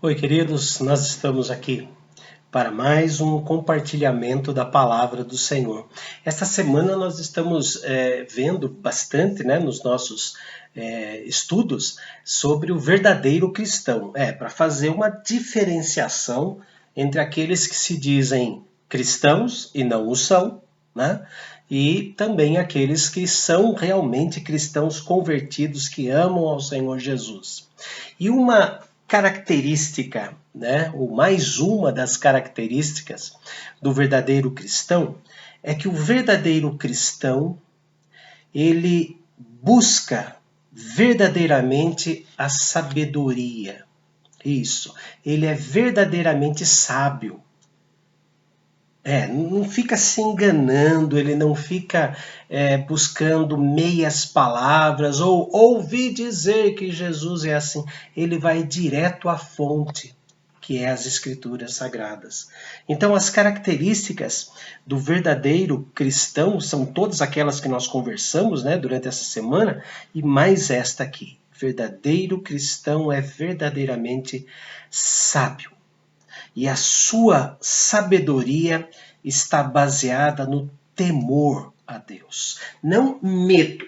Oi, queridos, nós estamos aqui para mais um compartilhamento da palavra do Senhor. Esta semana nós estamos vendo bastante, nos nossos estudos sobre o verdadeiro cristão, para fazer uma diferenciação entre aqueles que se dizem cristãos e não o são, né? E também aqueles que são realmente cristãos convertidos que amam ao Senhor Jesus. E uma característica, ou mais uma das características do verdadeiro cristão, é que o verdadeiro cristão, ele busca verdadeiramente a sabedoria. Isso, ele é verdadeiramente sábio. Não fica se enganando, ele não fica buscando meias palavras ou ouvir dizer que Jesus é assim. Ele vai direto à fonte, que é as Escrituras Sagradas. Então, as características do verdadeiro cristão são todas aquelas que nós conversamos durante essa semana, e mais esta aqui. Verdadeiro cristão é verdadeiramente sábio. E a sua sabedoria está baseada no temor a Deus, não medo.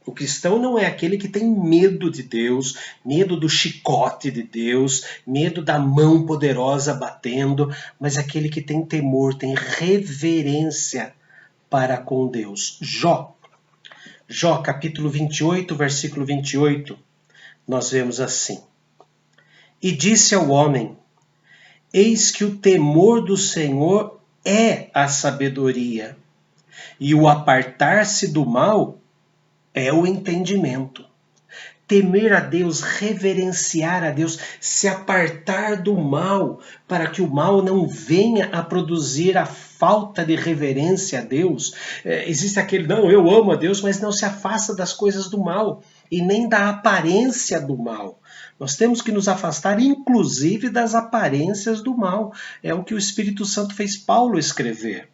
O cristão não é aquele que tem medo de Deus, medo do chicote de Deus, medo da mão poderosa batendo, mas aquele que tem temor, tem reverência para com Deus. Jó capítulo 28, versículo 28, nós vemos assim: E disse ao homem: Eis que o temor do Senhor é a sabedoria, e o apartar-se do mal é o entendimento. Temer a Deus, reverenciar a Deus, se apartar do mal, para que o mal não venha a produzir a falta de reverência a Deus. Existe aquele, não, eu amo a Deus, mas não se afasta das coisas do mal, e nem da aparência do mal. Nós temos que nos afastar, inclusive, das aparências do mal. É o que o Espírito Santo fez Paulo escrever.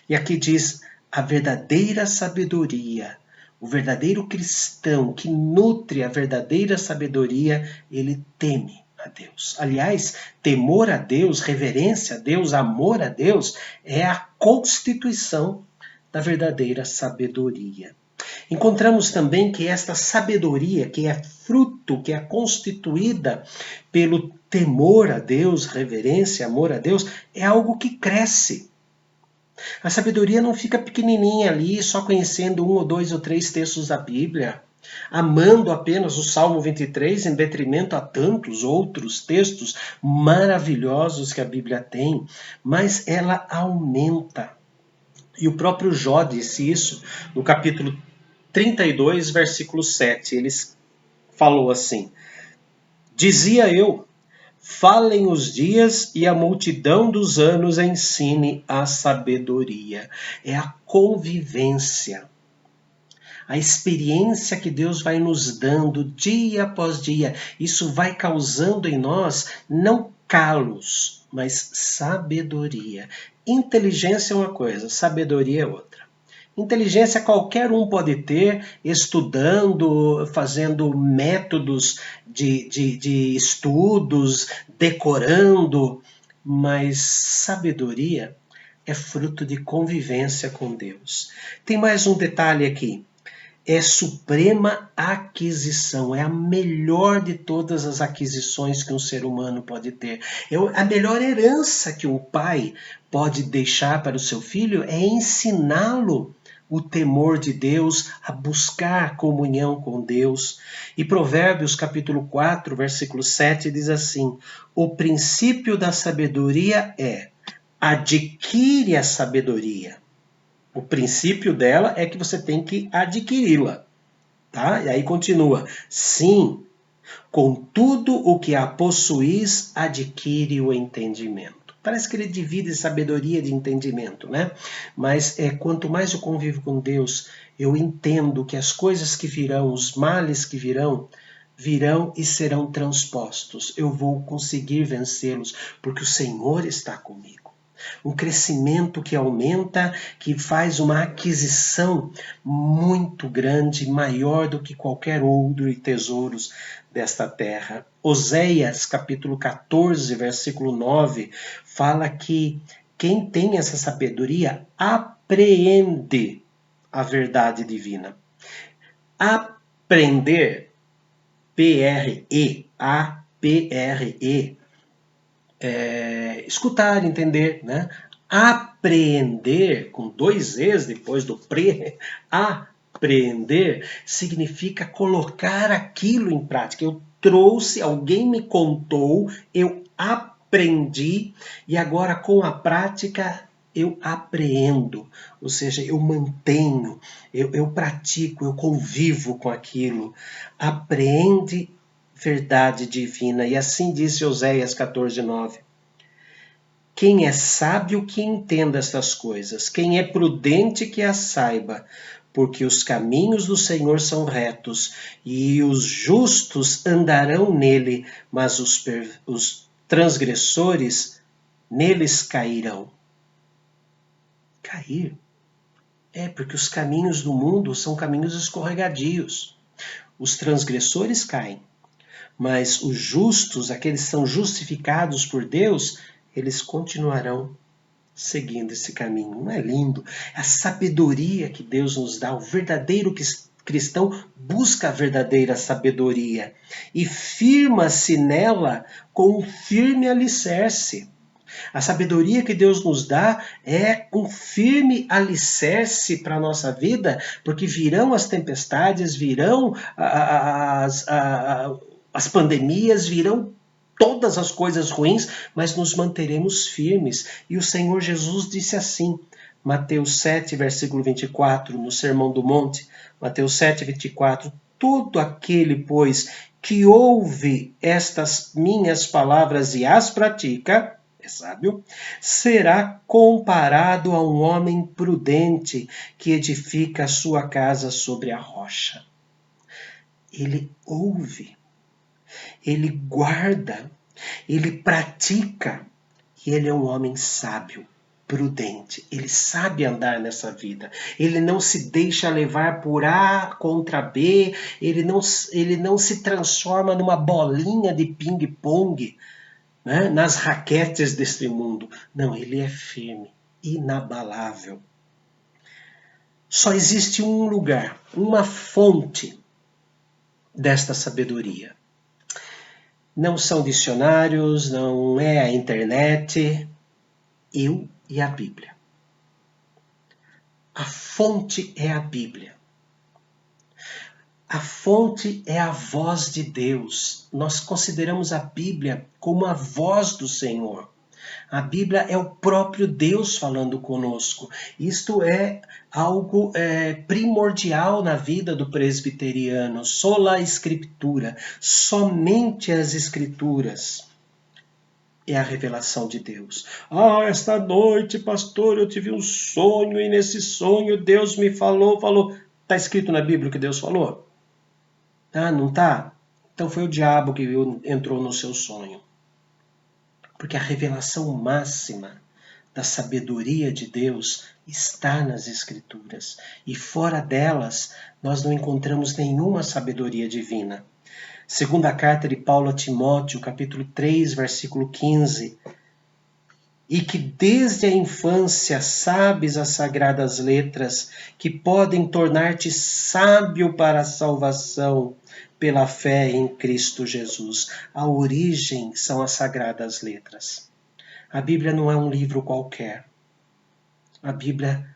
E aqui diz, a verdadeira sabedoria, o verdadeiro cristão que nutre a verdadeira sabedoria, ele teme a Deus. Aliás, temor a Deus, reverência a Deus, amor a Deus, é a constituição da verdadeira sabedoria. Encontramos também que esta sabedoria, que é fruto, que é constituída pelo temor a Deus, reverência, amor a Deus, é algo que cresce. A sabedoria não fica pequenininha ali, só conhecendo 1 ou 2 ou 3 textos da Bíblia, amando apenas o Salmo 23 em detrimento a tantos outros textos maravilhosos que a Bíblia tem, mas ela aumenta. E o próprio Jó disse isso no capítulo 32, versículo 7. Ele falou assim: Dizia eu, falem os dias e a multidão dos anos ensine a sabedoria. É a convivência, a experiência que Deus vai nos dando dia após dia. Isso vai causando em nós não calos, mas sabedoria. Inteligência é uma coisa, sabedoria é outra. Inteligência qualquer um pode ter, estudando, fazendo métodos de estudos, decorando, mas sabedoria é fruto de convivência com Deus. Tem mais um detalhe aqui. É suprema aquisição, é a melhor de todas as aquisições que um ser humano pode ter. A melhor herança que o pai pode deixar para o seu filho é ensiná-lo o temor de Deus, a buscar comunhão com Deus. E Provérbios capítulo 4, versículo 7 diz assim: o princípio da sabedoria é: adquire a sabedoria. O princípio dela é que você tem que adquiri-la. Tá? E aí continua: sim, contudo o que a possuís adquire o entendimento. Parece que ele divide sabedoria de entendimento, né? Mas quanto mais eu convivo com Deus, eu entendo que as coisas que virão, os males que virão e serão transpostos. Eu vou conseguir vencê-los, porque o Senhor está comigo. Um crescimento que aumenta, que faz uma aquisição muito grande, maior do que qualquer ouro e tesouros desta terra. Oséias, capítulo 14, versículo 9, fala que quem tem essa sabedoria apreende a verdade divina. Aprender, P-R-E, escutar, entender, né? Apreender, com 2 Es depois do pre, apreender significa colocar aquilo em prática. Eu trouxe, alguém me contou, eu aprendi e agora com a prática eu apreendo, ou seja, eu mantenho, eu pratico, eu convivo com aquilo. Apreende verdade divina. E assim disse Oséias 14:9. Quem é sábio que entenda estas coisas, quem é prudente que as saiba, porque os caminhos do Senhor são retos, e os justos andarão nele, mas os transgressores neles cairão. Cair? Porque os caminhos do mundo são caminhos escorregadios. Os transgressores caem. Mas os justos, aqueles que são justificados por Deus, eles continuarão seguindo esse caminho. Não é lindo? A sabedoria que Deus nos dá, o verdadeiro cristão busca a verdadeira sabedoria e firma-se nela com um firme alicerce. A sabedoria que Deus nos dá é um firme alicerce para a nossa vida, porque virão as tempestades, virão as pandemias, virão todas as coisas ruins, mas nos manteremos firmes. E o Senhor Jesus disse assim, Mateus 7, versículo 24, no Sermão do Monte, Mateus 7, 24, todo aquele, pois, que ouve estas minhas palavras e as pratica, é sábio, será comparado a um homem prudente que edifica a sua casa sobre a rocha. Ele ouve, ele guarda, ele pratica, e ele é um homem sábio, prudente. Ele sabe andar nessa vida. Ele não se deixa levar por A contra B, ele não se transforma numa bolinha de ping-pong, né, nas raquetes deste mundo. Não, ele é firme, inabalável. Só existe um lugar, uma fonte desta sabedoria. Não são dicionários, não é a internet, eu e a Bíblia. A fonte é a Bíblia. A fonte é a voz de Deus. Nós consideramos a Bíblia como a voz do Senhor. A Bíblia é o próprio Deus falando conosco. Isto é algo primordial na vida do presbiteriano. Sola Escritura, somente as Escrituras é a revelação de Deus. Esta noite, pastor, eu tive um sonho e nesse sonho Deus me falou. Está escrito na Bíblia o que Deus falou? Não está? Então foi o diabo que entrou no seu sonho. Porque a revelação máxima da sabedoria de Deus está nas Escrituras. E fora delas, nós não encontramos nenhuma sabedoria divina. Segunda carta de Paulo a Timóteo, capítulo 3, versículo 15. E que desde a infância sabes as sagradas letras, que podem tornar-te sábio para a salvação pela fé em Cristo Jesus. A origem são as sagradas letras. A Bíblia não é um livro qualquer. A Bíblia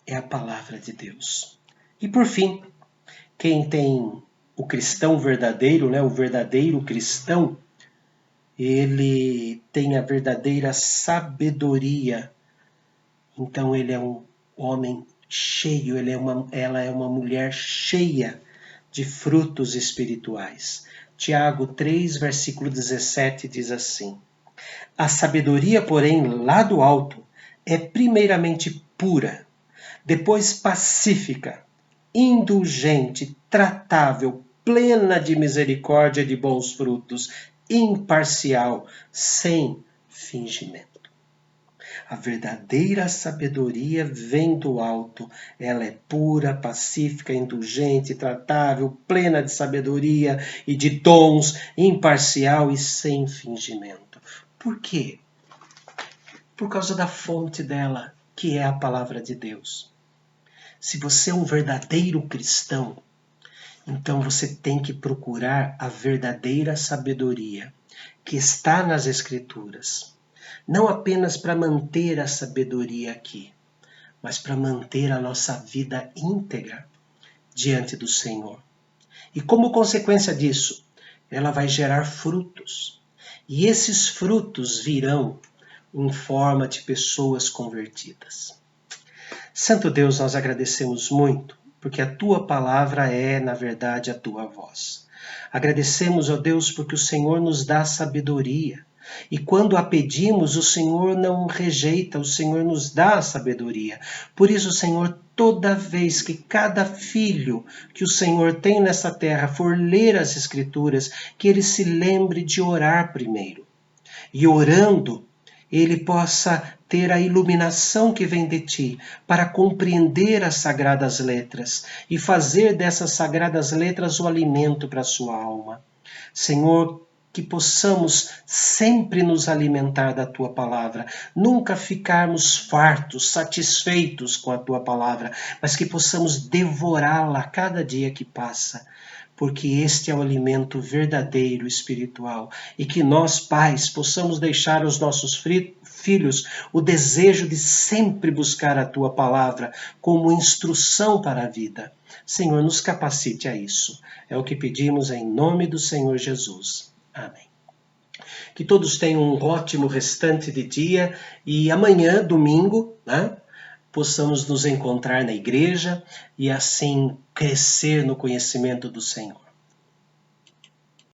é a palavra de Deus. E por fim, quem tem o cristão verdadeiro, né, o verdadeiro cristão, ele tem a verdadeira sabedoria. Então ele é um homem cheio, ela é uma mulher cheia de frutos espirituais. Tiago 3, versículo 17 diz assim: a sabedoria, porém, lá do alto, é primeiramente pura, depois pacífica, indulgente, tratável, plena de misericórdia e de bons frutos, imparcial, sem fingimento. A verdadeira sabedoria vem do alto. Ela é pura, pacífica, indulgente, tratável, plena de sabedoria e de dons, imparcial e sem fingimento. Por quê? Por causa da fonte dela, que é a palavra de Deus. Se você é um verdadeiro cristão, então você tem que procurar a verdadeira sabedoria que está nas Escrituras. Não apenas para manter a sabedoria aqui, mas para manter a nossa vida íntegra diante do Senhor. E como consequência disso, ela vai gerar frutos. E esses frutos virão em forma de pessoas convertidas. Santo Deus, nós agradecemos muito, porque a Tua palavra é, na verdade, a Tua voz. Agradecemos, ó Deus, porque o Senhor nos dá sabedoria. E quando a pedimos, o Senhor não rejeita, o Senhor nos dá a sabedoria. Por isso, Senhor, toda vez que cada filho que o Senhor tem nessa terra for ler as Escrituras, que ele se lembre de orar primeiro. E orando, ele possa ter a iluminação que vem de ti para compreender as sagradas letras e fazer dessas sagradas letras o alimento para a sua alma. Senhor, que possamos sempre nos alimentar da tua palavra, nunca ficarmos fartos, satisfeitos com a tua palavra, mas que possamos devorá-la a cada dia que passa, porque este é o alimento verdadeiro espiritual, e que nós, pais, possamos deixar aos nossos filhos o desejo de sempre buscar a tua palavra como instrução para a vida. Senhor, nos capacite a isso. É o que pedimos em nome do Senhor Jesus. Amém. Que todos tenham um ótimo restante de dia e amanhã, domingo, possamos nos encontrar na igreja e assim crescer no conhecimento do Senhor.